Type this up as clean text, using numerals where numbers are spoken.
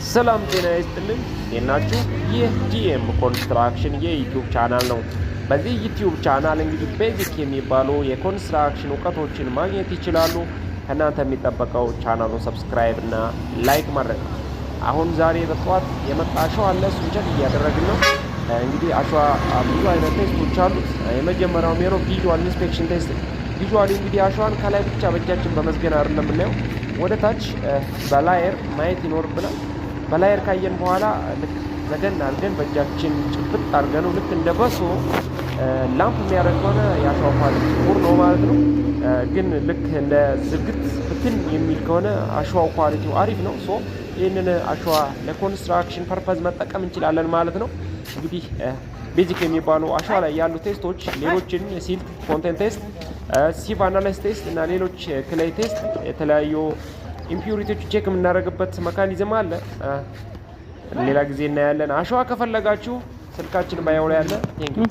ሰላም ጤና ይስጥልን የናችሁ ይህ ጂኤም ኮንስትራክሽን የዩቲዩብ ቻናል ነው። በዚህ ዩቲዩብ ቻናል እንግዲህ ቤዚክ የሚባሉ የኮንስትራክሽን እውቀቶችን ማግኘት ይችላሉ። ከእናንተ የሚጠበቀው ቻናሉን ሰብስክራይብ እና ላይክ ማድረግ ነው። አሁን ዛሬ በጠዋት የመጣ አሸዋ አለ፣ እሱን ቼክ እያደረግን ነው። እንግዲህ አሸዋ ብዙ አይነት ቴስቶች አሉት። የመጀመሪያው ሜሮ ቪዥዋል ኢንስፔክሽን ቴስት። ቪዥዋሊ እንግዲህ አሸዋን ከላይ ብቻ በእጃችን በመዝገን አይደለም የምናየው፣ ወደ ታች በላየር ማየት ይኖርብናል። በላየር ካየን በኋላ ልክ ዘገን አድርገን በእጃችን ጭብጥ አድርገን ልክ እንደ በሶ ላምፕ የሚያደርግ ከሆነ የአሸዋ ኳሊቲ ጥሩ ነው ማለት ነው። ግን ልክ እንደ ዝግት ብትን የሚል ከሆነ አሸዋው ኳሊቲው አሪፍ ነው። ሶ ይህንን አሸዋ ለኮንስትራክሽን ፐርፐዝ መጠቀም እንችላለን ማለት ነው። እንግዲህ ቤዚክ የሚባሉ አሸዋ ላይ ያሉ ቴስቶች ሌሎችን ሲልት ኮንቴንት ቴስት፣ ሲቭ አናላይስ ቴስት እና ሌሎች ክላይ ቴስት የተለያዩ ኢምፒዩሪቲዎች ቼክ የምናደርግበት መካኒዝም አለ። ሌላ ጊዜ እናያለን። አሸዋ ከፈለጋችሁ ስልካችን ባየው ላይ አለ። ቴንክ ዩ